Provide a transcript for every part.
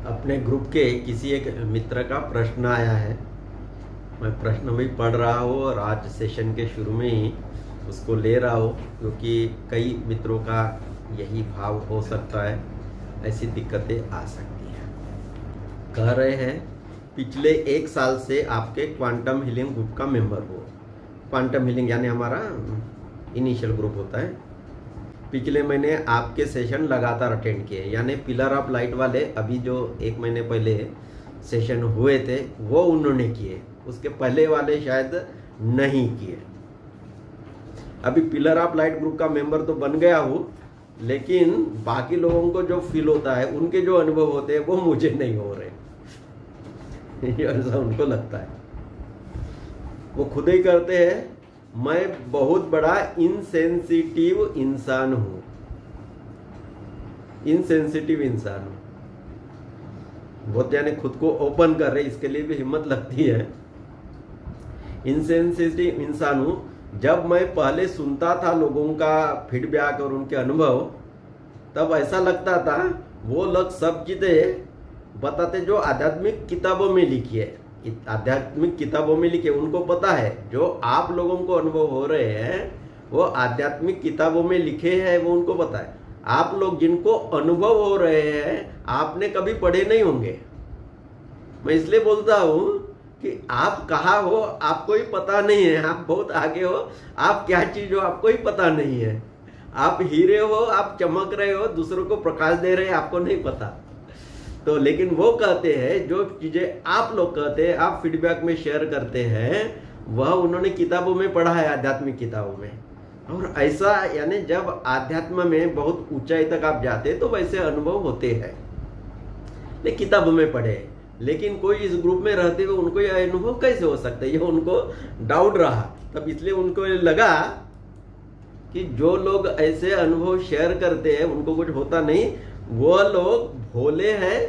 अपने ग्रुप के किसी एक मित्र का प्रश्न आया है। मैं प्रश्न भी पढ़ रहा हूँ और आज सेशन के शुरू में ही उसको ले रहा हूँ, क्योंकि कई मित्रों का यही भाव हो सकता है, ऐसी दिक्कतें आ सकती हैं। कह रहे हैं, पिछले 1 साल से आपके क्वांटम हीलिंग ग्रुप का मेंबर हो। क्वांटम हीलिंग यानी हमारा इनिशियल ग्रुप होता है। पिछले महीने आपके सेशन लगातार अटेंड किए, यानी पिलर ऑफ लाइट वाले अभी जो 1 महीने पहले सेशन हुए थे वो उन्होंने किए, उसके पहले वाले शायद नहीं किए। अभी पिलर ऑफ लाइट ग्रुप का मेंबर तो बन गया हूँ, लेकिन बाकी लोगों को जो फील होता है, उनके जो अनुभव होते हैं वो मुझे नहीं हो रहे ऐसा उनको लगता है। वो खुद ही करते हैं, मैं बहुत बड़ा इनसेंसिटिव इंसान हूं। इनसेंसिटिव इंसान हूं, बहुत यानी खुद को ओपन कर रहे, इसके लिए भी हिम्मत लगती है। इनसेंसिटिव इंसान हूं। जब मैं पहले सुनता था लोगों का फीडबैक और उनके अनुभव, तब ऐसा लगता था वो लोग सब चीजें बताते जो आध्यात्मिक किताबों में लिखी है। आध्यात्मिक किताबों में लिखे, उनको पता है जो आप लोगों को अनुभव हो रहे हैं वो आध्यात्मिक किताबों में लिखे हैं, वो उनको पता है। आप लोग जिनको अनुभव हो रहे हैं आपने कभी पढ़े नहीं होंगे। मैं इसलिए बोलता हूं कि आप कहाँ हो आपको ही पता नहीं है, आप बहुत आगे हो, आप क्या चीज हो आपको ही पता नहीं है। आप हीरे हो, आप चमक रहे हो, दूसरों को प्रकाश दे रहे हैं, आपको नहीं पता। तो लेकिन वो कहते हैं जो चीजें आप लोग कहते हैं, आप फीडबैक में शेयर करते हैं, वह उन्होंने किताबों में पढ़ा है, आध्यात्मिक किताबों में। और ऐसा यानी जब आध्यात्म में बहुत ऊंचाई तक आप जाते हैं तो वैसे अनुभव होते हैं, लेकिन किताबों में पढ़े। लेकिन कोई इस ग्रुप में रहते हुए उनको यह अनुभव कैसे हो सकता है, ये उनको डाउट रहा। तब इसलिए उनको लगा कि जो लोग ऐसे अनुभव शेयर करते हैं उनको कुछ होता नहीं, वो लोग भोले हैं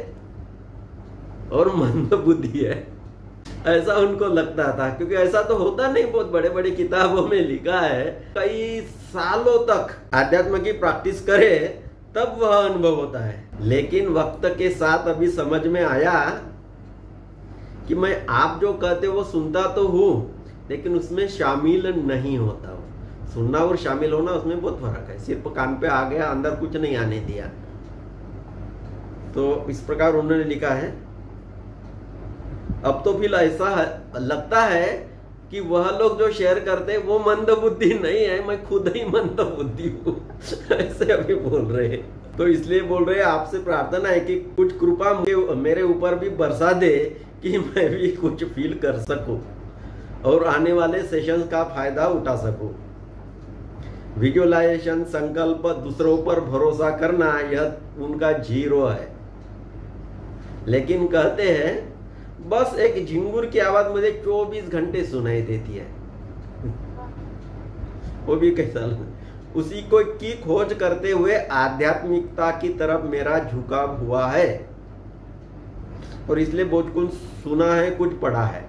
और मंद बुद्धि है, ऐसा उनको लगता था। क्योंकि ऐसा तो होता नहीं, बहुत बड़े बड़े किताबों में लिखा है, कई सालों तक आध्यात्म की प्रैक्टिस करे तब वह अनुभव होता है। लेकिन वक्त के साथ अभी समझ में आया कि मैं आप जो कहते हो वो सुनता तो हूं, लेकिन उसमें शामिल नहीं होता हूं। सुनना और शामिल होना उसमें बहुत फर्क है। सिर्फ कान पे आ गया, अंदर कुछ नहीं आने दिया। तो इस प्रकार उन्होंने लिखा है। अब तो फिर ऐसा लगता है कि वह लोग जो शेयर करते हैं वो मंद बुद्धि नहीं है, मैं खुद ही मंद बुद्धि हूं ऐसे अभी बोल रहे हैं। तो इसलिए बोल रहे हैं, आपसे प्रार्थना है कि कुछ कृपा मेरे ऊपर भी बरसा दे कि मैं भी कुछ फील कर सकूं और आने वाले सेशंस का फायदा उठा सकूं। विजुअलाइजेशन, संकल्प, दूसरों पर भरोसा करना, यह उनका 0 है। लेकिन कहते हैं बस एक झिंगुर की आवाज मुझे 24 घंटे सुनाई देती है वो भी कैसा उसी को की खोज करते हुए आध्यात्मिकता की तरफ मेरा झुकाव हुआ है, और इसलिए बहुत कुछ सुना है, कुछ पढ़ा है,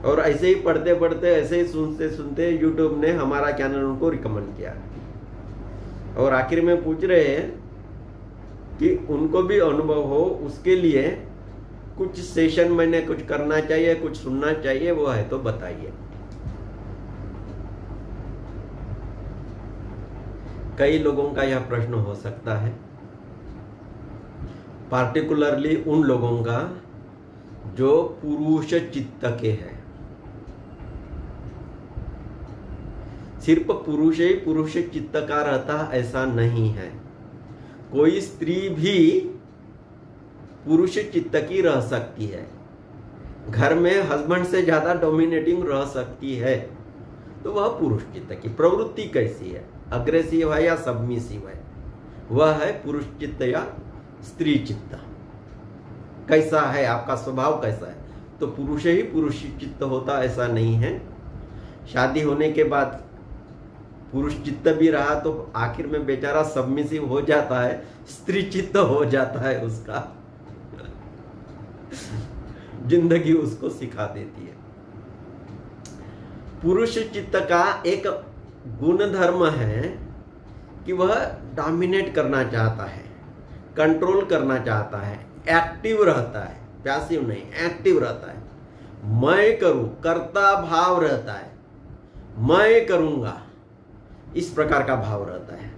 और ऐसे ही पढ़ते पढ़ते, ऐसे ही सुनते सुनते यूट्यूब ने हमारा चैनल उनको रिकमेंड किया। और आखिर में पूछ रहे हैं कि उनको भी अनुभव हो, उसके लिए कुछ सेशन मैंने कुछ करना चाहिए, कुछ सुनना चाहिए, वो है तो बताइए। कई लोगों का यह प्रश्न हो सकता है, पार्टिकुलरली उन लोगों का जो पुरुष चित्त के हैं। सिर्फ पुरुष ही पुरुष चित्त का रहता ऐसा नहीं है, कोई स्त्री भी पुरुष चित्त की रह सकती है, घर में हस्बैंड से ज्यादा डोमिनेटिंग रह सकती है। तो वह पुरुष चित्त की प्रवृत्ति कैसी है, अग्रेसिव है या सबमिसिव है, वह है पुरुष चित्त या स्त्री चित्त। कैसा है आपका स्वभाव, कैसा है। तो पुरुष ही पुरुष चित्त होता ऐसा नहीं है। शादी होने के बाद पुरुष चित्त भी रहा तो आखिर में बेचारा सबमिसिव हो जाता है, स्त्री चित्त हो जाता है, उसका जिंदगी उसको सिखा देती है। पुरुष चित्त का एक गुण धर्म है कि वह डोमिनेट करना चाहता है, कंट्रोल करना चाहता है, एक्टिव रहता है, पैसिव नहीं, एक्टिव रहता है। मैं करूं, कर्ता भाव रहता है, मैं करूंगा, इस प्रकार का भाव रहता है।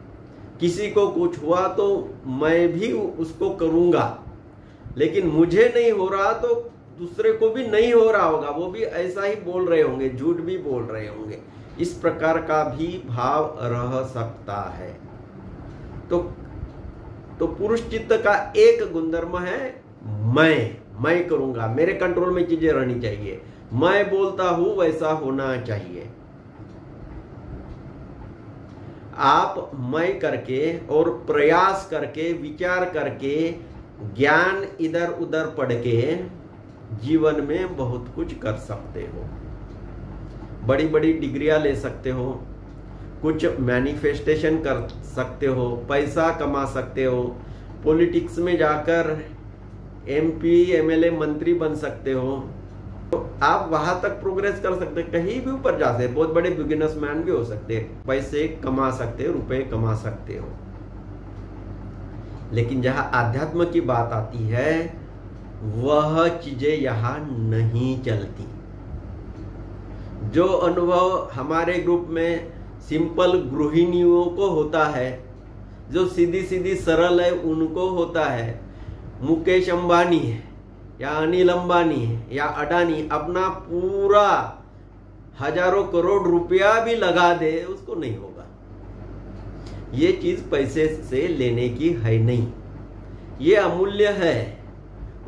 किसी को कुछ हुआ तो मैं भी उसको करूंगा, लेकिन मुझे नहीं हो रहा तो दूसरे को भी नहीं हो रहा होगा, वो भी ऐसा ही बोल रहे होंगे, झूठ भी बोल रहे होंगे। इस प्रकार का भी भाव रह सकता है। तो पुरुष चित्त का एक गुणधर्म है मैं करूंगा, मेरे कंट्रोल में चीजें रहनी चाहिए, मैं बोलता हूं वैसा होना चाहिए। आप मैं करके और प्रयास करके, विचार करके, ज्ञान इधर उधर पढ़ के जीवन में बहुत कुछ कर सकते हो। बड़ी बड़ी डिग्रियां ले सकते हो, कुछ मैनिफेस्टेशन कर सकते हो, पैसा कमा सकते हो, पॉलिटिक्स में जाकर एमपी, एमएलए, मंत्री बन सकते हो। तो आप वहां तक प्रोग्रेस कर सकते हैं, कहीं भी ऊपर जा सकते, बहुत बड़े बिजनेसमैन भी हो सकते हैं, पैसे कमा सकते हो, रुपए कमा सकते हो। लेकिन जहां आध्यात्म की बात आती है वह चीजें यहां नहीं चलती। जो अनुभव हमारे ग्रुप में सिंपल गृहिणियों को होता है, जो सीधी सीधी सरल है, उनको होता है। मुकेश अंबानी है या अनिल अंबानी है या अडानी अपना पूरा हजारों करोड़ रुपया भी लगा दे, उसको नहीं होगा। ये चीज पैसे से लेने की है नहीं, ये अमूल्य है,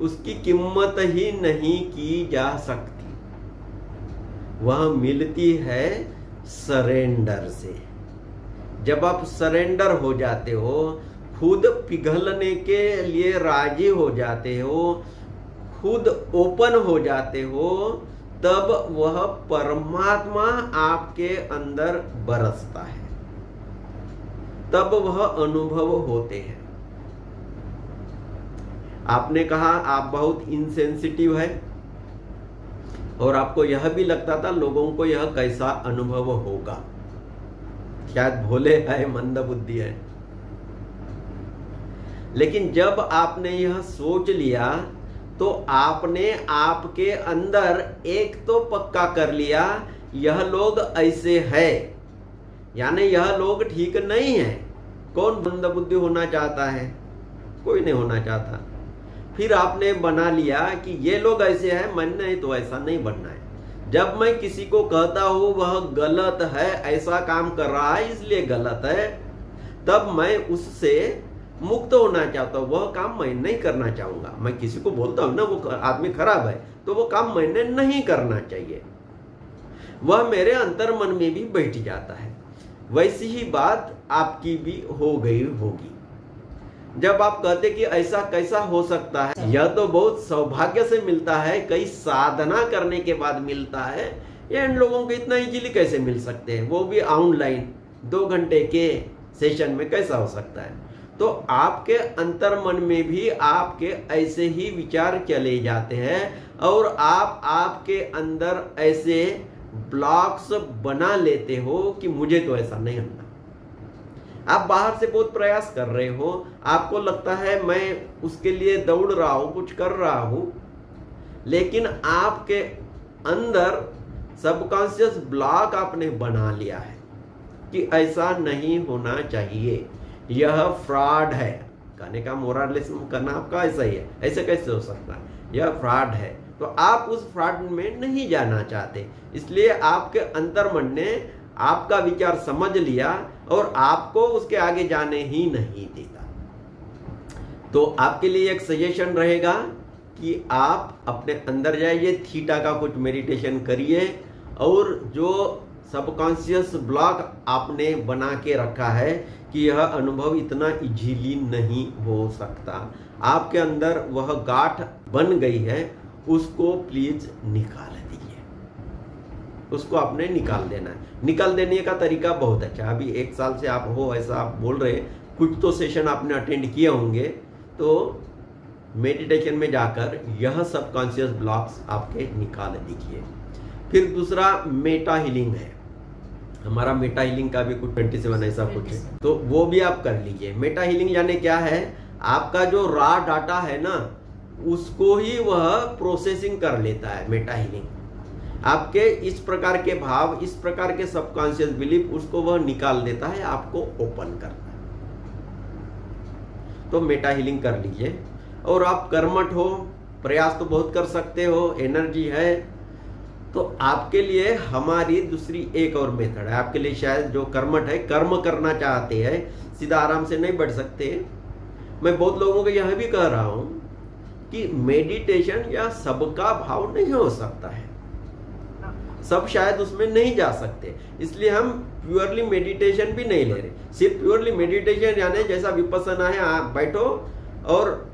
उसकी कीमत ही नहीं की जा सकती। वह मिलती है सरेंडर से। जब आप सरेंडर हो जाते हो, खुद पिघलने के लिए राजी हो जाते हो, खुद ओपन हो जाते हो, तब वह परमात्मा आपके अंदर बरसता है, तब वह अनुभव होते हैं। आपने कहा आप बहुत इनसेंसिटिव है, और आपको यह भी लगता था लोगों को यह कैसा अनुभव होगा, शायद भोले है, मंद बुद्धि है। लेकिन जब आपने यह सोच लिया तो आपने आपके अंदर एक तो पक्का कर लिया, यह लोग ऐसे है, यानी यह लोग ठीक नहीं है। कौन मंद बुद्धि होना चाहता है? कोई नहीं होना चाहता। फिर आपने बना लिया कि ये लोग ऐसे हैं, मन नहीं तो ऐसा नहीं बनना है। जब मैं किसी को कहता हूं वह गलत है, ऐसा काम कर रहा है इसलिए गलत है, तब मैं उससे मुक्त होना चाहता हूं। वह काम मैं नहीं करना चाहूंगा। मैं किसी को बोलता हूं ना वो आदमी खराब है, तो वो काम मैंने नहीं करना चाहिए, वह मेरे अंतर मन में भी बैठ जाता है। वैसी ही बात आपकी भी हो गई होगी। जब आप कहते कि ऐसा कैसा हो सकता है, यह तो बहुत सौभाग्य से मिलता है, कई साधना करने के बाद मिलता है, ये इन लोगों को इतना इजीली कैसे मिल सकते हैं, वो भी ऑनलाइन 2 घंटे के सेशन में कैसा हो सकता है? तो आपके अंतर मन में भी आपके ऐसे ही विचार चले जाते हैं, और आप आपके अंदर ऐसे ब्लॉक्स बना लेते हो कि मुझे तो ऐसा नहीं होना। आप बाहर से बहुत प्रयास कर रहे हो, आपको लगता है मैं उसके लिए दौड़ रहा हूं, कुछ कर रहा हूं, लेकिन आपके अंदर सबकॉन्शियस ब्लॉक आपने बना लिया है कि ऐसा नहीं होना चाहिए, यह फ्रॉड है। कहने का मोरलिज्म करना आपका ऐसा ही है, ऐसे कैसे हो सकता है, यह फ्रॉड है। तो आप उस फ्रॉड में नहीं जाना चाहते, इसलिए आपके अंतर्मन ने आपका विचार समझ लिया और आपको उसके आगे जाने ही नहीं देता। तो आपके लिए एक सजेशन रहेगा कि आप अपने अंदर जाइए, थीटा का कुछ मेडिटेशन करिए, और जो सबकॉन्शियस ब्लॉक आपने बना के रखा है कि यह अनुभव इतना इजीली नहीं हो सकता, आपके अंदर वह गांठ बन गई है, उसको प्लीज निकाल दीजिए। उसको आपने निकाल देना है। निकाल देने का तरीका बहुत अच्छा। अभी 1 साल से आप हो ऐसा आप बोल रहे, कुछ तो सेशन आपने अटेंड किए होंगे, तो मेडिटेशन में जाकर यह सबकॉन्शियस ब्लॉक्स आपके निकाल दीजिए। फिर दूसरा मेटा हीलिंग है, हमारा मेटा हीलिंग का भी कुछ 27 ऐसा कुछ है, तो वो भी आप कर लीजिए। मेटा हीलिंग यानी क्या है, आपका जो रॉ डाटा है ना, उसको ही वह प्रोसेसिंग कर लेता है मेटा हीलिंग। आपके इस प्रकार के भाव, इस प्रकार के सबकॉन्शियस बिलीफ, उसको वह निकाल देता है, आपको ओपन करता है। तो मेटा हीलिंग कर लीजिए। और आप कर्मठ हो, प्रयास तो बहुत कर सकते हो, एनर्जी है, तो आपके लिए हमारी दूसरी एक और मेथड है। आपके लिए शायद जो कर्मठ है, कर्म करना चाहते हैं, सीधा आराम से नहीं बढ़ सकते, मैं बहुत लोगों को यह भी कह रहा हूं कि मेडिटेशन या सबका भाव नहीं हो सकता है, सब शायद उसमें नहीं जा सकते, इसलिए हम प्योरली मेडिटेशन भी नहीं ले रहे। सिर्फ प्योरली मेडिटेशन यानी जैसा विपस्सना है, आप बैठो और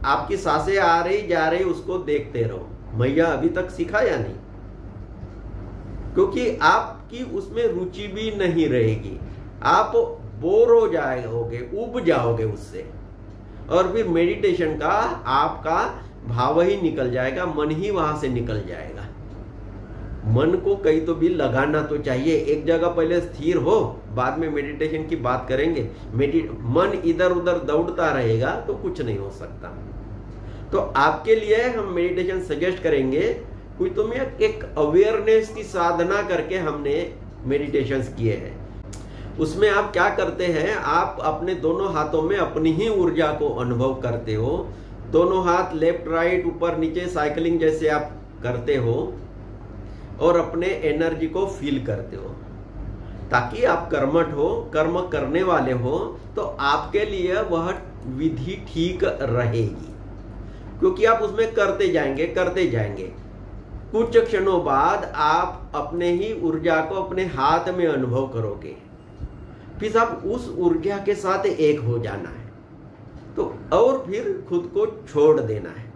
आपकी सांसें आ रही जा रही उसको देखते रहो। मैया अभी तक सीखा या नहीं? क्योंकि आपकी उसमें रुचि भी नहीं रहेगी, आप बोर हो जाओगे, उब जाओगे उससे, और फिर मेडिटेशन का आपका भाव ही निकल जाएगा, मन ही वहां से निकल जाएगा। मन को कहीं तो भी लगाना तो चाहिए, एक जगह पहले स्थिर हो, बाद में मेडिटेशन की बात करेंगे। मन इधर उधर दौड़ता रहेगा तो कुछ नहीं हो सकता। तो आपके लिए हम मेडिटेशन सजेस्ट करेंगे, कुछ तो में एक अवेयरनेस की साधना करके हमने मेडिटेशंस किए हैं। उसमें आप क्या करते हैं, आप अपने दोनों हाथों में अपनी ही ऊर्जा को अनुभव करते हो, दोनों हाथ लेफ्ट राइट ऊपर नीचे साइकिलिंग जैसे आप करते हो, और अपने एनर्जी को फील करते हो, ताकि आप कर्मठ हो, कर्म करने वाले हो, तो आपके लिए वह विधि ठीक रहेगी। क्योंकि आप उसमें करते जाएंगे, कुछ क्षणों बाद आप अपने ही ऊर्जा को अपने हाथ में अनुभव करोगे, फिर आप उस ऊर्जा के साथ एक हो जाना है, तो और फिर खुद को छोड़ देना है।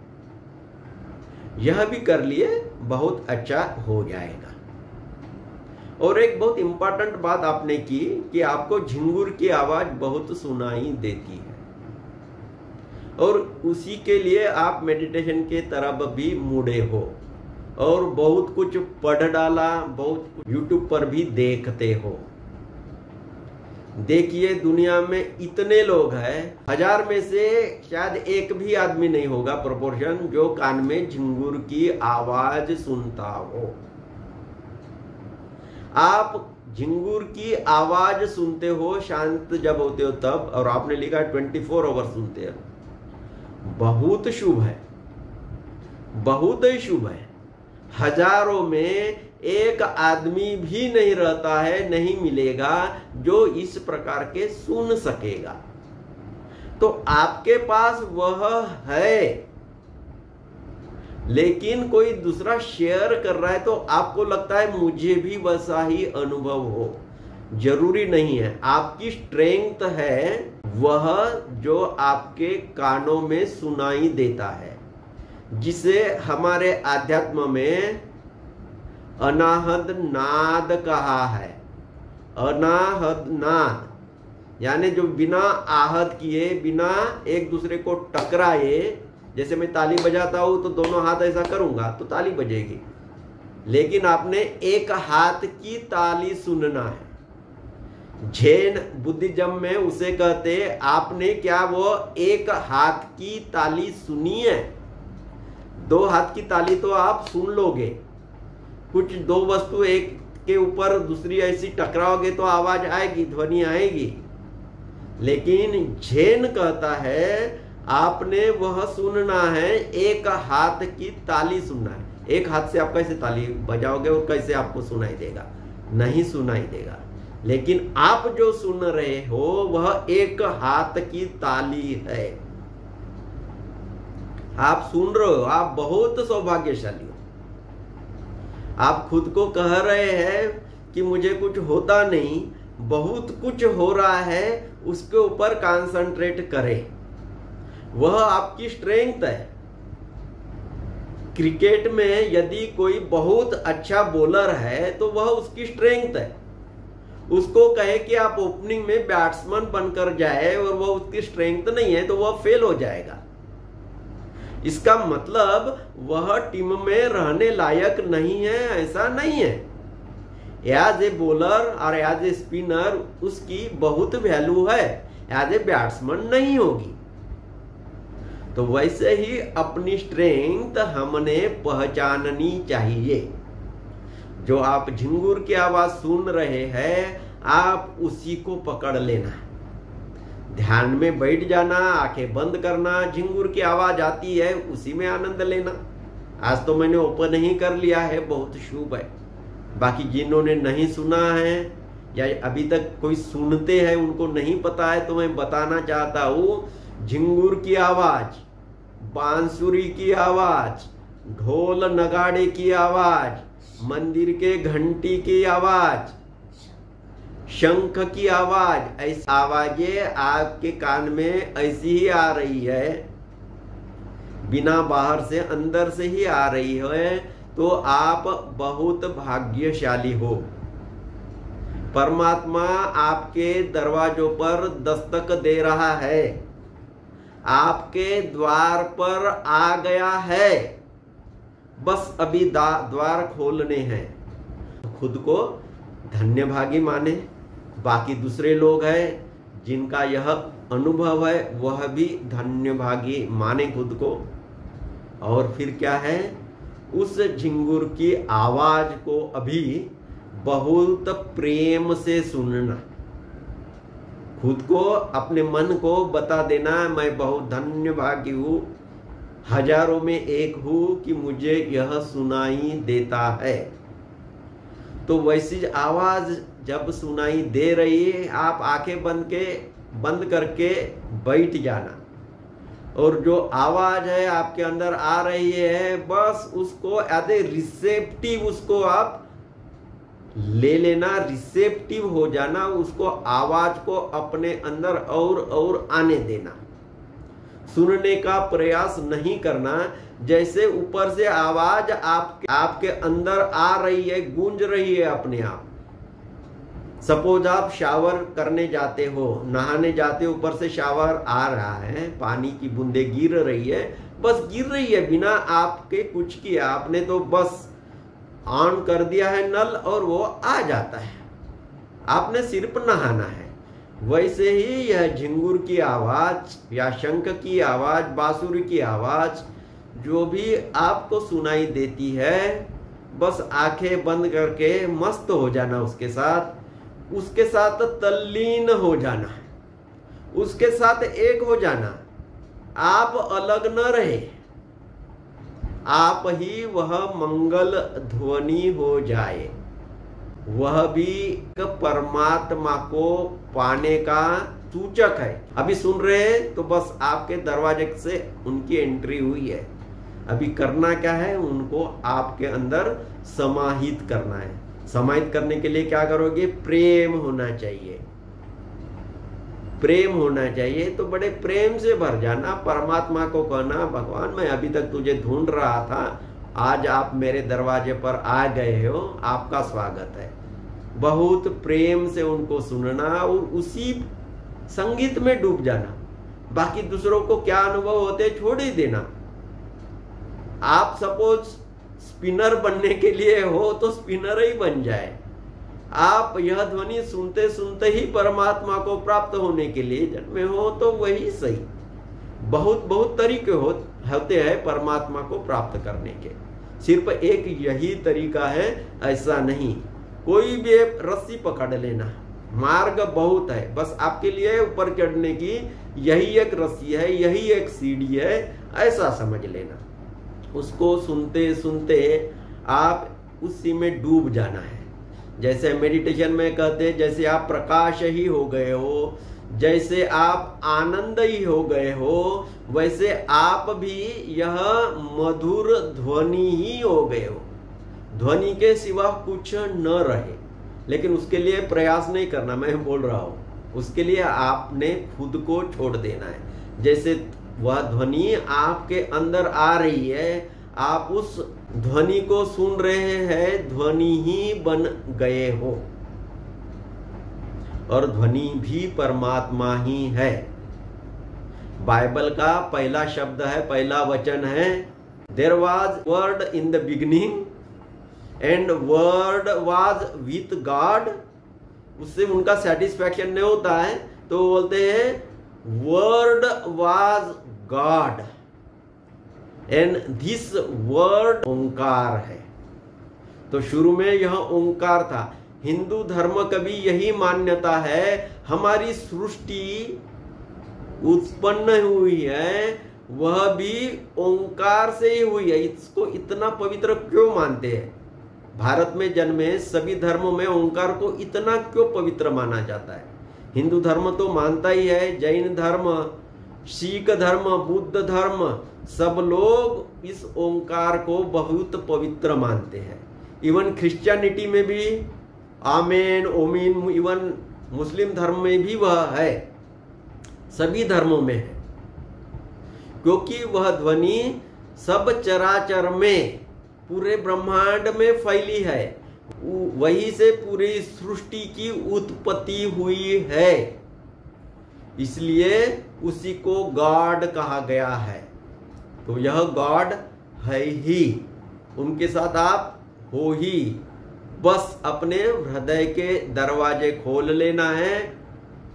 यह भी कर लिए बहुत अच्छा हो जाएगा। और एक बहुत इंपॉर्टेंट बात आपने की कि आपको झिंगुर की आवाज बहुत सुनाई देती है, और उसी के लिए आप मेडिटेशन के तरफ भी मुड़े हो, और बहुत कुछ पढ़ डाला, बहुत यूट्यूब पर भी देखते हो। देखिए दुनिया में इतने लोग हैं, 1000 में से शायद एक भी आदमी नहीं होगा प्रोपोर्शन जो कान में झिंगुर की आवाज सुनता हो। आप झिंगुर की आवाज सुनते हो शांत जब होते हो तब, और आपने लिखा 24 आवर सुनते हो, बहुत शुभ है, बहुत ही शुभ है। हजारों में एक आदमी भी नहीं रहता है, नहीं मिलेगा जो इस प्रकार के सुन सकेगा। तो आपके पास वह है, लेकिन कोई दूसरा शेयर कर रहा है तो आपको लगता है मुझे भी वैसा ही अनुभव हो। जरूरी नहीं है, आपकी स्ट्रेंथ है वह जो आपके कानों में सुनाई देता है, जिसे हमारे आध्यात्म में अनाहद नाद कहा है। अनाहद नाद यानी जो बिना आहत किए, बिना एक दूसरे को टकराए, जैसे मैं ताली बजाता हूं तो दोनों हाथ ऐसा करूंगा तो ताली बजेगी, लेकिन आपने एक हाथ की ताली सुनना है। जैन बुद्धिज्म में उसे कहते, आपने क्या वो एक हाथ की ताली सुनी है? 2 हाथ की ताली तो आप सुन लोगे, कुछ 2 वस्तु एक के ऊपर दूसरी ऐसी टकराओगे तो आवाज आएगी, ध्वनि आएगी। लेकिन जैन कहता है आपने वह सुनना है, एक हाथ की ताली सुनना है। एक हाथ से आप कैसे ताली बजाओगे और कैसे आपको सुनाई देगा? नहीं सुनाई देगा। लेकिन आप जो सुन रहे हो वह एक हाथ की ताली है। आप सुन रहे हो, आप बहुत सौभाग्यशाली हो। आप खुद को कह रहे हैं कि मुझे कुछ होता नहीं, बहुत कुछ हो रहा है, उसके ऊपर कंसंट्रेट करें, वह आपकी स्ट्रेंथ है। क्रिकेट में यदि कोई बहुत अच्छा बॉलर है तो वह उसकी स्ट्रेंथ है। उसको कहे कि आप ओपनिंग में बैट्समैन बनकर जाए और वह उसकी स्ट्रेंथ नहीं है तो वह फेल हो जाएगा। इसका मतलब वह टीम में रहने लायक नहीं है, ऐसा नहीं है। एज ए बॉलर और एज ए स्पिनर उसकी बहुत वैल्यू है, एज ए बैट्समैन नहीं होगी। तो वैसे ही अपनी स्ट्रेंथ हमने पहचाननी चाहिए। जो आप झिंगुर की आवाज सुन रहे हैं, आप उसी को पकड़ लेना, ध्यान में बैठ जाना, आंखें बंद करना, झिंगुर की आवाज आती है उसी में आनंद लेना। आज तो मैंने ओपन ही कर लिया है, बहुत शुभ है। बाकी जिन्होंने नहीं सुना है या अभी तक कोई सुनते हैं उनको नहीं पता है, तो मैं बताना चाहता हूं, झिंगुर की आवाज, बांसुरी की आवाज, ढोल नगाड़े की आवाज, मंदिर के घंटी की आवाज, शंख की आवाज, ऐसी आवाजें आपके कान में ऐसी ही आ रही है, बिना बाहर से अंदर से ही आ रही है, तो आप बहुत भाग्यशाली हो। परमात्मा आपके दरवाजों पर दस्तक दे रहा है, आपके द्वार पर आ गया है, बस अभी द्वार खोलने हैं। खुद को धन्य भागी माने। बाकी दूसरे लोग हैं जिनका यह अनुभव है, वह भी धन्य भागी माने खुद को। और फिर क्या है, उस झिंगुर की आवाज को अभी बहुत प्रेम से सुनना, खुद को, अपने मन को बता देना, मैं बहुत धन्य भागी हूं, हजारों में एक हूं कि मुझे यह सुनाई देता है। तो वैसी आवाज जब सुनाई दे रही है, आप आंखें बंद करके बैठ जाना, और जो आवाज है आपके अंदर आ रही है, बस उसको एज ए रिसेप्टिव उसको आप ले लेना, रिसेप्टिव हो जाना, उसको आवाज को अपने अंदर और आने देना। सुनने का प्रयास नहीं करना, जैसे ऊपर से आवाज आपके अंदर आ रही है, गूंज रही है अपने आप। सपोज आप शावर करने जाते हो, नहाने जाते हो, ऊपर से शावर आ रहा है, पानी की बूंदे गिर रही है, बस गिर रही है बिना आपके कुछ किया, आपने तो बस ऑन कर दिया है नल और वो आ जाता है, आपने सिर्फ नहाना है। वैसे ही यह झिंगुर की आवाज या शंख की आवाज, बांसुरी की आवाज जो भी आपको सुनाई देती है, बस आंखें बंद करके मस्त हो जाना, उसके साथ तल्लीन हो जाना, उसके साथ एक हो जाना। आप अलग न रहे, आप ही वह मंगल ध्वनि हो जाए। वह भी परमात्मा को पाने का सूचक है। अभी सुन रहे हैं तो बस आपके दरवाजे से उनकी एंट्री हुई है। अभी करना क्या है, उनको आपके अंदर समाहित करना है। समाहित करने के लिए क्या करोगे, प्रेम होना चाहिए, प्रेम होना चाहिए। तो बड़े प्रेम से भर जाना, परमात्मा को कहना, भगवान मैं अभी तक तुझे ढूंढ रहा था, आज आप मेरे दरवाजे पर आ गए हो, आपका स्वागत है। बहुत प्रेम से उनको सुनना और उसी संगीत में डूब जाना। बाकी दूसरों को क्या अनुभव होते छोड़ ही देना। आप सपोज स्पिनर बनने के लिए हो तो स्पिनर ही बन जाए। आप यह ध्वनि सुनते सुनते ही परमात्मा को प्राप्त होने के लिए जन्मे हो तो वही सही। बहुत तरीके होते हैं परमात्मा को प्राप्त करने के, सिर्फ एक यही तरीका है ऐसा नहीं। कोई भी एक रस्सी पकड़ लेना, मार्ग बहुत है, बस आपके लिए ऊपर चढ़ने की यही एक रस्सी है, यही एक सीढ़ी है, ऐसा समझ लेना। उसको सुनते सुनते आप उसी में डूब जाना है। जैसे मेडिटेशन में कहते हैं, जैसे आप प्रकाश ही हो गए हो, जैसे आप आनंद ही हो गए हो, वैसे आप भी यह मधुर ध्वनि ही हो गए हो। ध्वनि के सिवा कुछ न रहे, लेकिन उसके लिए प्रयास नहीं करना, मैं बोल रहा हूं। उसके लिए आपने खुद को छोड़ देना है। जैसे वह ध्वनि आपके अंदर आ रही है, आप उस ध्वनि को सुन रहे हैं, ध्वनि ही बन गए हो, और ध्वनि भी परमात्मा ही है। बाइबल का पहला शब्द है, पहला वचन है, there was word in the beginning and word was with God. उससे उनका सेटिस्फैक्शन नहीं होता है तो बोलते हैं word was God, and this word Omkar है। तो शुरू में यह ओंकार था। हिंदू धर्म का भी यही मान्यता है, हमारी सृष्टि उत्पन्न हुई है वह भी ओंकार से ही हुई है। इसको इतना पवित्र क्यों मानते हैं? भारत में जन्मे सभी धर्मों में ओंकार को इतना क्यों पवित्र माना जाता है? हिंदू धर्म तो मानता ही है, जैन धर्म, सिख धर्म, बुद्ध धर्म, सब लोग इस ओंकार को बहुत पवित्र मानते हैं। इवन क्रिश्चियनिटी में भी आमेन, ओमीन, इवन मुस्लिम धर्म में भी वह है, सभी धर्मों में है, क्योंकि वह ध्वनि सब चराचर में, पूरे ब्रह्मांड में फैली है। वहीं से पूरी सृष्टि की उत्पत्ति हुई है, इसलिए उसी को गॉड कहा गया है। तो यह गॉड है ही, उनके साथ आप हो ही। बस अपने हृदय के दरवाजे खोल लेना है,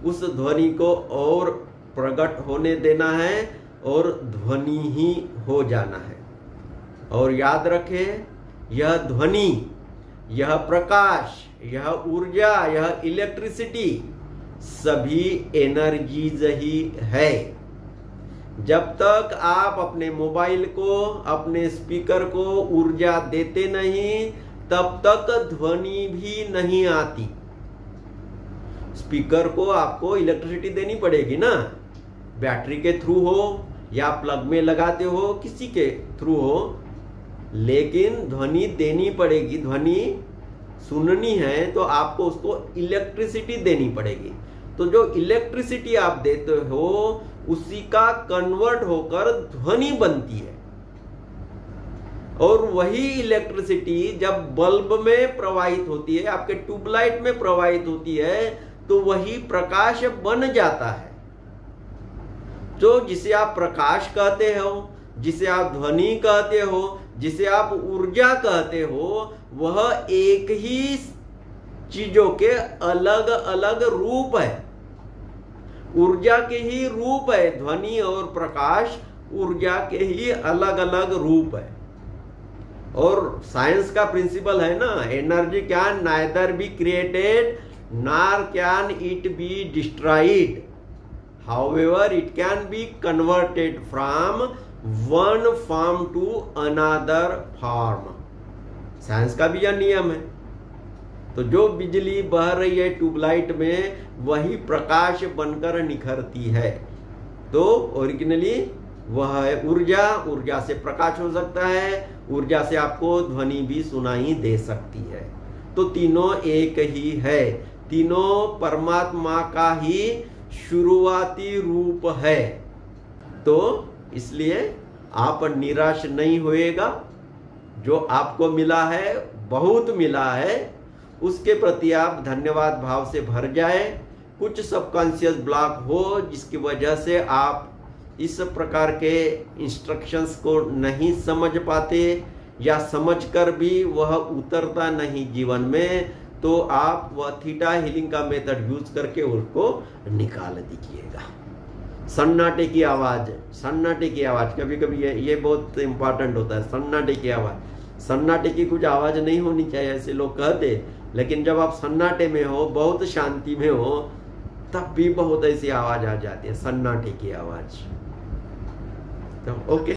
उस ध्वनि को और प्रकट होने देना है और ध्वनि ही हो जाना है। और याद रखें, यह ध्वनि, यह प्रकाश, यह ऊर्जा, यह इलेक्ट्रिसिटी सभी एनर्जीज ही है। जब तक आप अपने मोबाइल को, अपने स्पीकर को ऊर्जा देते नहीं, तब तक ध्वनि भी नहीं आती। स्पीकर को आपको इलेक्ट्रिसिटी देनी पड़ेगी ना, बैटरी के थ्रू हो या प्लग में लगाते हो, किसी के थ्रू हो, लेकिन ध्वनि देनी पड़ेगी। ध्वनि सुननी है तो आपको उसको इलेक्ट्रिसिटी देनी पड़ेगी। तो जो इलेक्ट्रिसिटी आप देते हो उसी का कन्वर्ट होकर ध्वनि बनती है। और वही इलेक्ट्रिसिटी जब बल्ब में प्रवाहित होती है, आपके ट्यूबलाइट में प्रवाहित होती है, तो वही प्रकाश बन जाता है। जो जिसे आप प्रकाश कहते हो, जिसे आप ध्वनि कहते हो, जिसे आप ऊर्जा कहते हो, वह एक ही चीजों के अलग अलग रूप है। ऊर्जा के ही रूप है, ध्वनि और प्रकाश ऊर्जा के ही अलग अलग रूप है। और साइंस का प्रिंसिपल है ना, energy can neither be created nor can it be destroyed, however it can be converted from one form to another form. Science का भी यह नियम है। तो जो बिजली बह रही है ट्यूबलाइट में, वही प्रकाश बनकर निखरती है। तो ओरिजिनली वह है ऊर्जा, ऊर्जा से प्रकाश हो सकता है, ऊर्जा से आपको ध्वनि भी सुनाई दे सकती है। तो तीनों एक ही है, तीनों परमात्मा का ही शुरुआती रूप है। तो इसलिए आप निराश नहीं होएगा। जो आपको मिला है, बहुत मिला है, उसके प्रति आप धन्यवाद भाव से भर जाए। कुछ सबकॉन्शियस ब्लॉक हो जिसकी वजह से आप इस प्रकार के इंस्ट्रक्शंस को नहीं समझ पाते, या समझकर भी वह उतरता नहीं जीवन में, तो आप वह थीटा हीलिंग का मेथड यूज करके उसको निकाल दीजिएगा। सन्नाटे की आवाज, सन्नाटे की आवाज, कभी कभी ये बहुत इंपॉर्टेंट होता है। सन्नाटे की आवाज, सन्नाटे की कुछ आवाज नहीं होनी चाहिए ऐसे लोग कहते, लेकिन जब आप सन्नाटे में हो, बहुत शांति में हो, तब भी बहुत ऐसी आवाज आ जाती है, सन्नाटे की आवाज। तो ओके,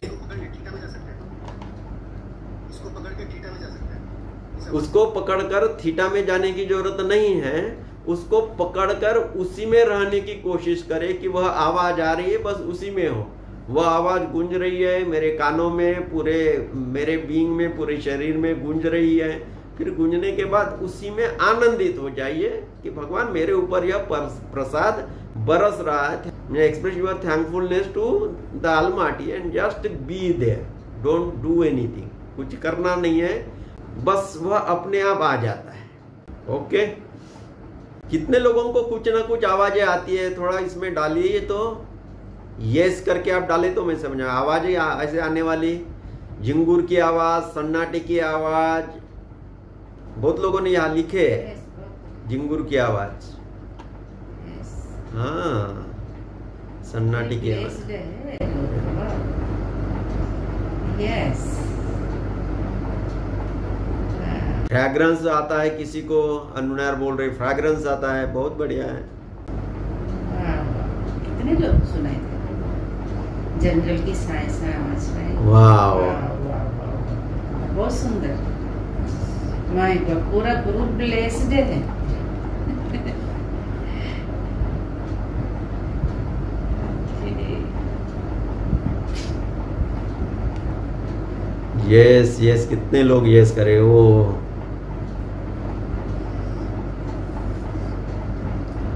उसको पकड़कर थीटा में जाने की जरूरत नहीं है। उसको पकड़कर उसी में रहने की कोशिश करे कि वह आवाज आ रही है, बस उसी में हो। वह आवाज गूंज रही है मेरे कानों में, पूरे मेरे बीइंग में, पूरे शरीर में गूंज रही है। फिर गूंजने के बाद उसी में आनंदित हो जाइए कि भगवान मेरे ऊपर यह प्रसाद बरस रहा है। Express your thankfulness to the almighty and just be there, don't do anything. कुछ करना नहीं है, बस वह अपने आप आ जाता है। ओके, कितने लोगों को कुछ ना कुछ आवाजें आती है, थोड़ा इसमें डालिए तो यस करके आप डाले तो मैं समझा। आवाजें ऐसे आने वाली, झिंगुर की आवाज, सन्नाटे की आवाज, बहुत लोगों ने यहाँ लिखे है झिंगुर की आवाज। हाँ, सन्नाटे की आवाज। यस। फ्रैग्रेंस आता है, किसी को अनुनार बोल रहे फ्रैग्रेंस आता है, बहुत बढ़िया है। कितने लोग सुनाए थे जनरल की साय साय आवाज में। वाह, बहुत सुंदर। माय गॉड, पूरा ग्रुप ब्लेस्ड है। यस यस, कितने लोग यस करे वो।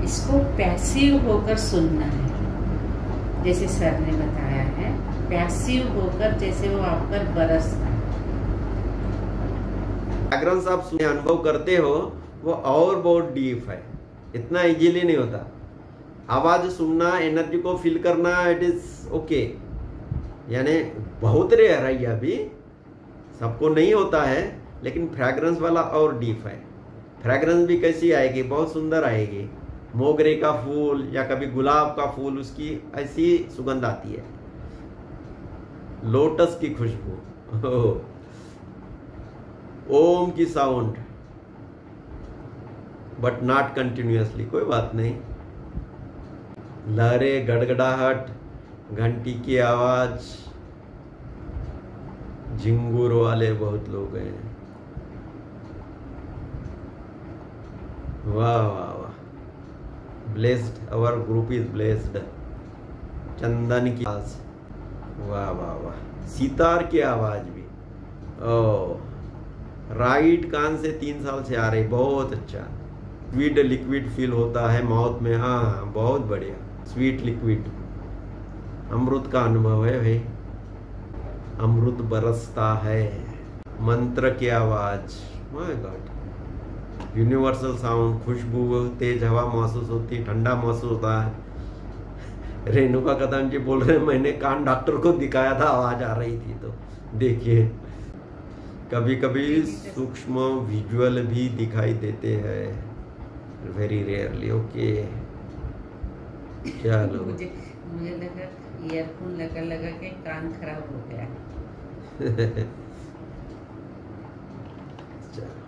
इसको पैसिव होकर सुनना है, जैसे सर ने बताया है, पैसिव होकर, जैसे वो आप पर बरस रहा है। फ्रैग्रेंस आप सुने अनुभव करते हो, वो और बहुत डीप है, इतना इजीली नहीं होता। आवाज सुनना, एनर्जी को फील करना, इट इज ओके, यानी बहुत रेयर है, अभी सबको नहीं होता है, लेकिन फ्रैग्रेंस वाला और डीप है। फ्रैग्रेंस भी कैसी आएगी, बहुत सुंदर आएगी। मोगरे का फूल या कभी गुलाब का फूल, उसकी ऐसी सुगंध आती है। लोटस की खुशबू, ओम की साउंड, बट नॉट कंटिन्यूअसली, कोई बात नहीं। लहरे, गड़गड़ाहट, घंटी की आवाज, झिंगुर वाले बहुत लोग हैं। वाह वाह वाह, blessed, our group is blessed. Chandan की आवाज, वाह वाह वाह, सितार की आवाज भी, ओ राइट कान से 3 साल से आ रही, बहुत अच्छा। स्वीट लिक्विड फील होता है माउथ में, हाँ बहुत बढ़िया, स्वीट लिक्विड, अमृत का अनुभव है भाई, अमृत बरसता है। मंत्र की आवाज, माय गॉड, यूनिवर्सल साउंड, खुशबू, तेज हवा महसूस होती, ठंडा महसूस होता है। रेणुका कदम जी बोल रहे हैं, मैंने कान डॉक्टर को दिखाया था, आवाज आ रही थी। तो देखिए, कभी कभी सूक्ष्म विजुअल भी दिखाई देते हैं, वेरी रेयरली। ओके, क्या लोग, मुझे लगा ईयरफोन लगा के कान खराब हो गया।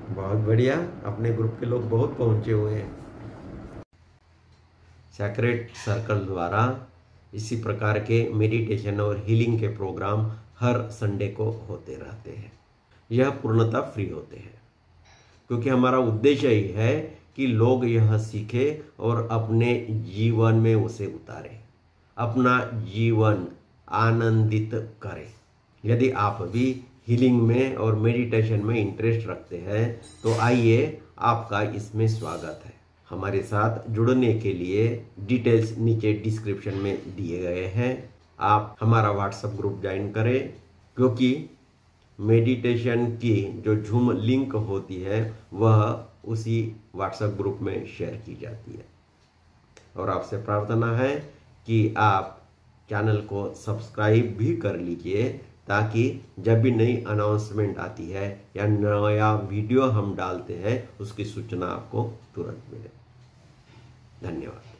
बहुत बढ़िया, अपने ग्रुप के लोग बहुत पहुंचे हुए हैं। सैक्रेड सर्कल द्वारा इसी प्रकार के मेडिटेशन और हीलिंग के प्रोग्राम हर संडे को होते रहते हैं। यह पूर्णतः फ्री होते हैं, क्योंकि हमारा उद्देश्य ही है कि लोग यह सीखें और अपने जीवन में उसे उतारें, अपना जीवन आनंदित करें। यदि आप भी हीलिंग में और मेडिटेशन में इंटरेस्ट रखते हैं तो आइए, आपका इसमें स्वागत है। हमारे साथ जुड़ने के लिए डिटेल्स नीचे डिस्क्रिप्शन में दिए गए हैं। आप हमारा व्हाट्सएप ग्रुप ज्वाइन करें, क्योंकि मेडिटेशन की जो जूम लिंक होती है वह उसी व्हाट्सएप ग्रुप में शेयर की जाती है। और आपसे प्रार्थना है कि आप चैनल को सब्सक्राइब भी कर लीजिए, ताकि जब भी नई अनाउंसमेंट आती है या नया वीडियो हम डालते हैं, उसकी सूचना आपको तुरंत मिले। धन्यवाद।